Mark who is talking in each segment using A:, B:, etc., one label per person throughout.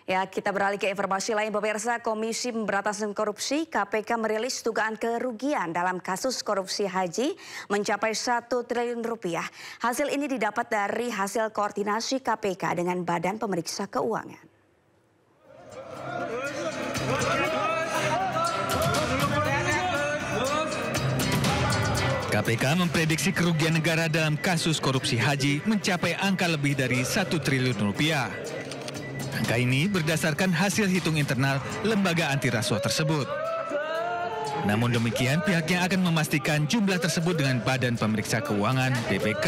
A: Ya, kita beralih ke informasi lain, pemirsa. Komisi Pemberantasan Korupsi KPK merilis dugaan kerugian dalam kasus korupsi haji mencapai 1 triliun rupiah. Hasil ini didapat dari hasil koordinasi KPK dengan Badan Pemeriksa Keuangan.
B: KPK memprediksi kerugian negara dalam kasus korupsi haji mencapai angka lebih dari 1 triliun rupiah. Angka ini berdasarkan hasil hitung internal lembaga anti rasuah tersebut. Namun demikian, pihaknya akan memastikan jumlah tersebut dengan Badan Pemeriksa Keuangan (BPK).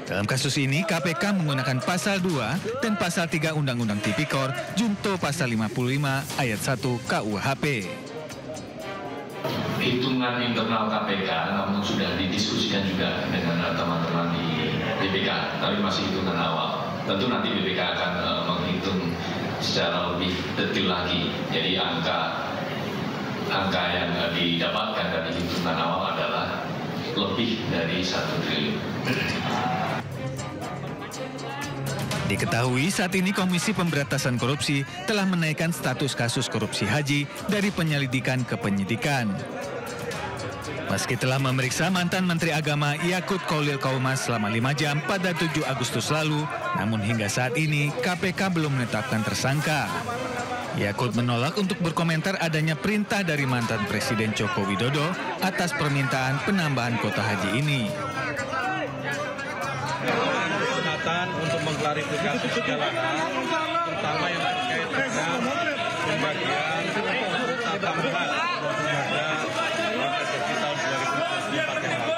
B: Dalam kasus ini, KPK menggunakan pasal 2 dan pasal 3 Undang-Undang Tipikor junto pasal 55 ayat 1 KUHP.
C: Hitungan internal KPK namun sudah didiskusikan juga dengan teman-teman di BPK, tapi masih hitungan awal. Tentu nanti BPK akan menghitung secara lebih detail lagi. Jadi angka yang didapatkan dari hitungan awal adalah lebih dari 1 triliun.
B: Diketahui saat ini Komisi Pemberantasan Korupsi telah menaikkan status kasus korupsi haji dari penyelidikan ke penyidikan. Meski telah memeriksa mantan Menteri Agama Yakut Kholil Qaumas selama 5 jam pada 7 Agustus lalu, namun hingga saat ini KPK belum menetapkan tersangka. Yakut menolak untuk berkomentar adanya perintah dari mantan Presiden Joko Widodo atas permintaan penambahan kuota haji ini.
D: Kesempatan untuk mengklarifikasi segala hal, terutama yang terkait dengan pembagian kuota tambahan pada APBD tahun 2024 yang lalu.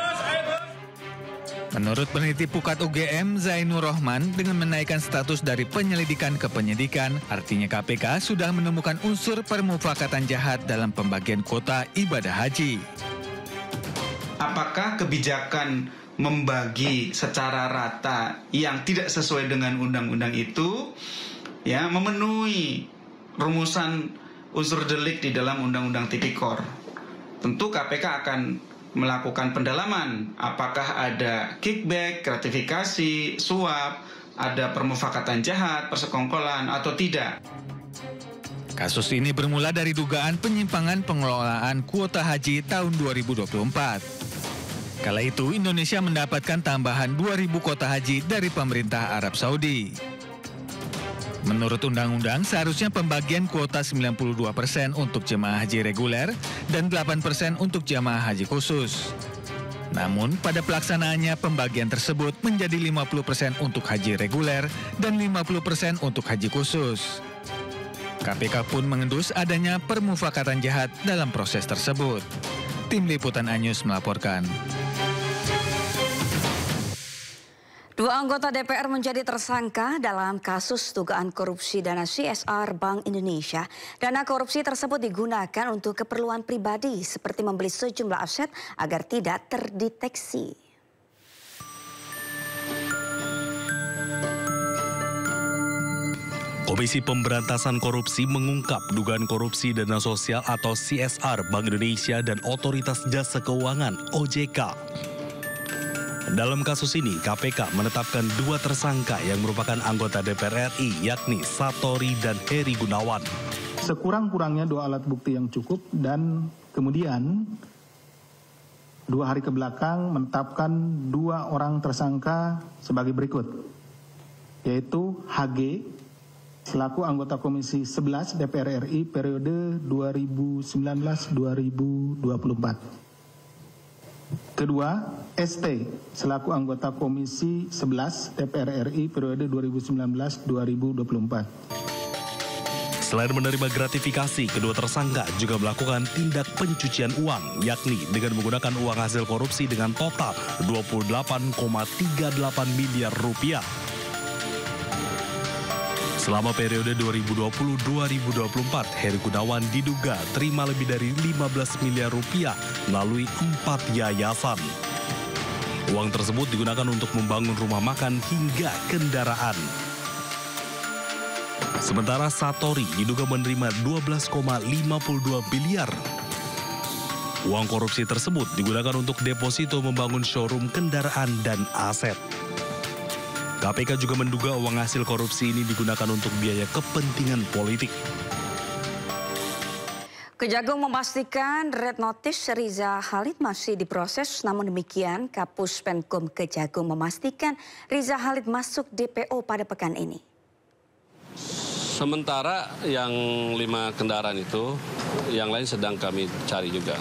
B: Menurut peneliti Pukat UGM Zainur Rohman, dengan menaikkan status dari penyelidikan ke penyidikan, artinya KPK sudah menemukan unsur permufakatan jahat dalam pembagian kuota ibadah haji.
E: Apakah kebijakan membagi secara rata yang tidak sesuai dengan undang-undang itu ya memenuhi rumusan unsur delik di dalam Undang-Undang Tipikor? Tentu KPK akan melakukan pendalaman apakah ada kickback, gratifikasi, suap, ada permufakatan jahat, persekongkolan atau tidak.
B: Kasus ini bermula dari dugaan penyimpangan pengelolaan kuota haji tahun 2024. Kala itu Indonesia mendapatkan tambahan 2.000 kuota haji dari pemerintah Arab Saudi. Menurut undang-undang, seharusnya pembagian kuota 92% untuk jemaah haji reguler dan 8% untuk jemaah haji khusus. Namun, pada pelaksanaannya pembagian tersebut menjadi 50% untuk haji reguler dan 50% untuk haji khusus. KPK pun mengendus adanya permufakatan jahat dalam proses tersebut. Tim Liputan Anyus melaporkan.
A: 2 anggota DPR menjadi tersangka dalam kasus dugaan korupsi dana CSR Bank Indonesia. Dana korupsi tersebut digunakan untuk keperluan pribadi seperti membeli sejumlah aset agar tidak terdeteksi.
F: Komisi Pemberantasan Korupsi mengungkap dugaan korupsi dana sosial atau CSR Bank Indonesia dan Otoritas Jasa Keuangan (OJK). Dalam kasus ini, KPK menetapkan 2 tersangka yang merupakan anggota DPR RI, yakni Satori dan Heri Gunawan.
G: Sekurang-kurangnya 2 alat bukti yang cukup dan kemudian 2 hari ke belakang menetapkan 2 orang tersangka sebagai berikut, yaitu HG selaku anggota Komisi 11 DPR RI periode 2019-2024. Kedua, ST selaku anggota Komisi 11 DPR RI periode 2019-2024.
F: Selain menerima gratifikasi, kedua tersangka juga melakukan tindak pencucian uang, yakni dengan menggunakan uang hasil korupsi dengan total 28,38 miliar rupiah. Selama periode 2020-2024, Heri Gunawan diduga terima lebih dari 15 miliar rupiah melalui 4 yayasan. Uang tersebut digunakan untuk membangun rumah makan hingga kendaraan. Sementara Satori diduga menerima 12,52 miliar. Uang korupsi tersebut digunakan untuk deposito membangun showroom kendaraan dan aset. KPK juga menduga uang hasil korupsi ini digunakan untuk biaya kepentingan politik.
A: Kejagung memastikan red notice Riza Khalid masih diproses, namun demikian Kapus Penkum Kejagung memastikan Riza Khalid masuk DPO pada pekan ini.
H: Sementara yang 5 kendaraan itu, yang lain sedang kami cari juga.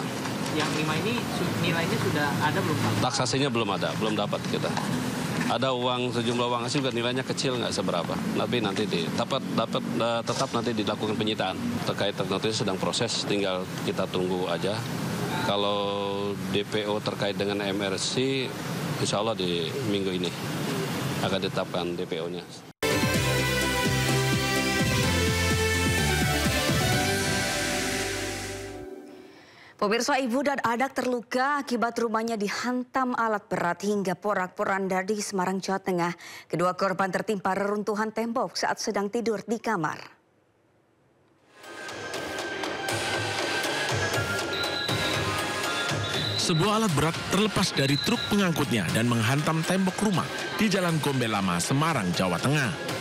I: Yang 5 ini nilainya sudah ada belum Pak?
H: Taksasinya belum ada, belum dapat kita. Ada sejumlah uang hasil juga nilainya kecil, nggak seberapa. Tapi nanti tetap nanti dilakukan penyitaan. Terkait notice sedang proses, tinggal kita tunggu aja. Kalau DPO terkait dengan MRC, insya Allah di minggu ini akan ditetapkan DPO-nya.
A: Pemirsa, ibu dan anak terluka akibat rumahnya dihantam alat berat hingga porak-poranda di Semarang, Jawa Tengah. Kedua korban tertimpa reruntuhan tembok saat sedang tidur di kamar.
J: Sebuah alat berat terlepas dari truk pengangkutnya dan menghantam tembok rumah di Jalan Gombel Lama, Semarang, Jawa Tengah.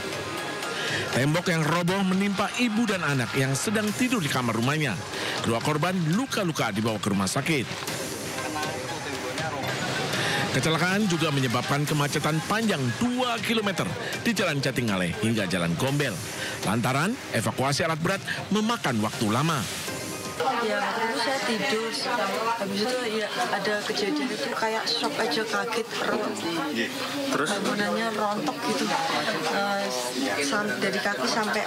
J: Tembok yang roboh menimpa ibu dan anak yang sedang tidur di kamar rumahnya. Kedua korban luka-luka dibawa ke rumah sakit. Kecelakaan juga menyebabkan kemacetan panjang 2 km di Jalan Jatingaleh hingga Jalan Gombel. Lantaran evakuasi alat berat memakan waktu lama.
K: Ya, waktu itu saya tidur, habis itu ya ada kejadian itu kayak shock aja, kaget, terus bangunannya rontok gitu, dari kaki sampai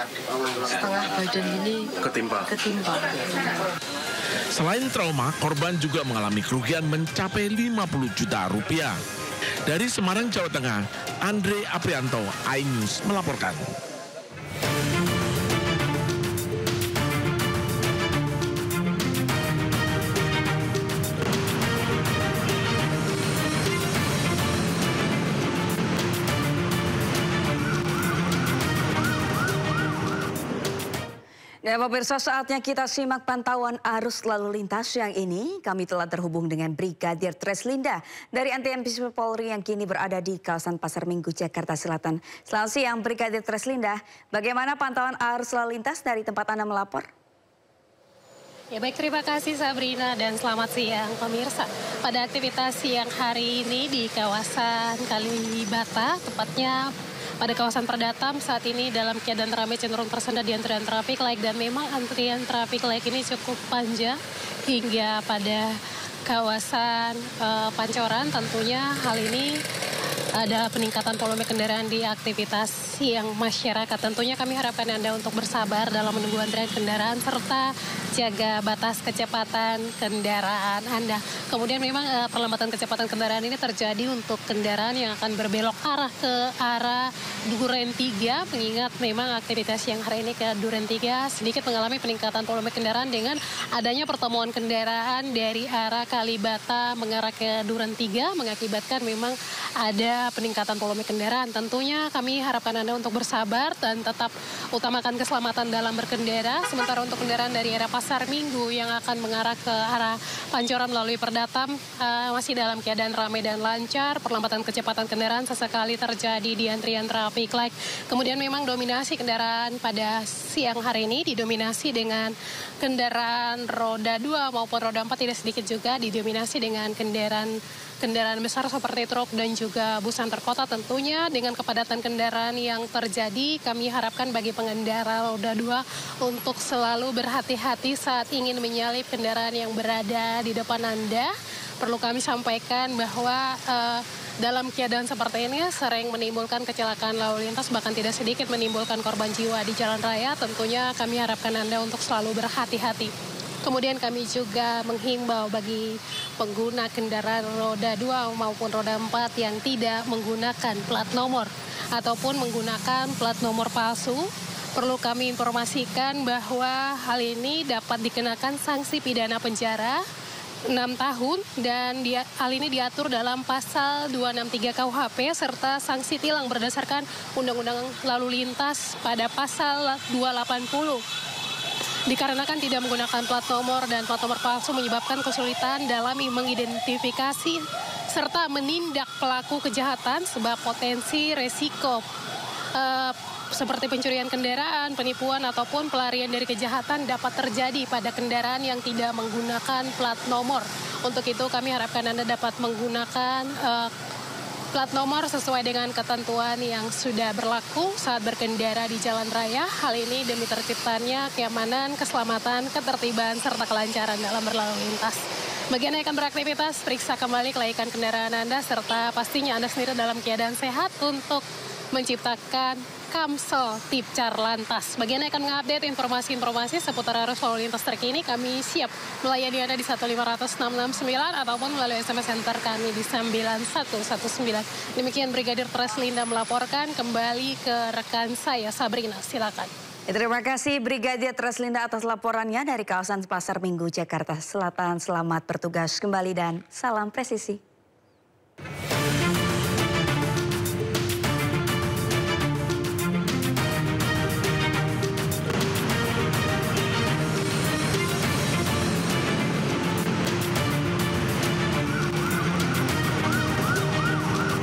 K: setengah badan ini ketimpa.
J: Selain trauma, korban juga mengalami kerugian mencapai 50 juta rupiah. Dari Semarang, Jawa Tengah, Andre Aprianto, iNews melaporkan.
A: Dan pemirsa, saatnya kita simak pantauan arus lalu lintas yang ini. Kami telah terhubung dengan Brigadir Treslinda dari ANTI Polri yang kini berada di kawasan Pasar Minggu, Jakarta Selatan. Selamat siang Brigadir Treslinda, bagaimana pantauan arus lalu lintas dari tempat Anda melapor?
L: Ya baik, terima kasih Sabrina dan selamat siang pemirsa. Pada aktivitas siang hari ini di kawasan Kalibata, tepatnya pada kawasan Perdatam, saat ini dalam keadaan ramai cenderung tersendat di antrian trafik light, dan memang antrian trafik light ini cukup panjang hingga pada kawasan Pancoran. Tentunya hal ini ada peningkatan volume kendaraan di aktivitas siang masyarakat. Tentunya kami harapkan Anda untuk bersabar dalam menunggu antrian kendaraan serta jaga batas kecepatan kendaraan Anda. Kemudian memang perlambatan kecepatan kendaraan ini terjadi untuk kendaraan yang akan berbelok arah ke arah Duren 3, mengingat memang aktivitas siang hari ini ke Duren 3 sedikit mengalami peningkatan volume kendaraan dengan adanya pertemuan kendaraan dari arah Kalibata mengarah ke Duren 3, mengakibatkan memang ada peningkatan volume kendaraan. Tentunya kami harapkan Anda untuk bersabar dan tetap utamakan keselamatan dalam berkendara. Sementara untuk kendaraan dari arah Pasar Minggu yang akan mengarah ke arah Pancoran melalui Perdatam masih dalam keadaan ramai dan lancar. Perlambatan kecepatan kendaraan sesekali terjadi di antrian traffic light. Kemudian memang dominasi kendaraan pada siang hari ini didominasi dengan kendaraan roda 2 maupun roda 4, tidak sedikit juga didominasi dengan kendaraan besar seperti truk dan juga bus antar kota. Tentunya dengan kepadatan kendaraan yang terjadi, kami harapkan bagi pengendara roda 2 untuk selalu berhati-hati saat ingin menyalip kendaraan yang berada di depan Anda. Perlu kami sampaikan bahwa dalam keadaan seperti ini sering menimbulkan kecelakaan lalu lintas, bahkan tidak sedikit menimbulkan korban jiwa di jalan raya. Tentunya kami harapkan Anda untuk selalu berhati-hati. Kemudian kami juga menghimbau bagi pengguna kendaraan roda 2 maupun roda 4 yang tidak menggunakan plat nomor ataupun menggunakan plat nomor palsu. Perlu kami informasikan bahwa hal ini dapat dikenakan sanksi pidana penjara 6 tahun dan hal ini diatur dalam pasal 263 KUHP serta sanksi tilang berdasarkan Undang-Undang Lalu Lintas pada pasal 280. Dikarenakan tidak menggunakan plat nomor dan plat nomor palsu menyebabkan kesulitan dalam mengidentifikasi serta menindak pelaku kejahatan sebab potensi resiko seperti pencurian kendaraan, penipuan ataupun pelarian dari kejahatan dapat terjadi pada kendaraan yang tidak menggunakan plat nomor. Untuk itu kami harapkan Anda dapat menggunakan plat nomor sesuai dengan ketentuan yang sudah berlaku saat berkendara di jalan raya. Hal ini demi terciptanya keamanan, keselamatan, ketertiban, serta kelancaran dalam berlalu lintas. Bagi Anda yang akan beraktivitas, periksa kembali kelayakan kendaraan Anda, serta pastinya Anda sendiri dalam keadaan sehat untuk menciptakan Kamsel Tipcar Lantas. Bagi Anda yang akan mengupdate informasi-informasi seputar arus lalu lintas terkini, kami siap melayani Anda di 1500669 ataupun melalui SMS Center kami di 9119. Demikian Brigadir Treslinda melaporkan, kembali ke rekan saya Sabrina, silakan.
A: Terima kasih Brigadir Treslinda atas laporannya dari kawasan Pasar Minggu, Jakarta Selatan. Selamat bertugas kembali dan salam presisi.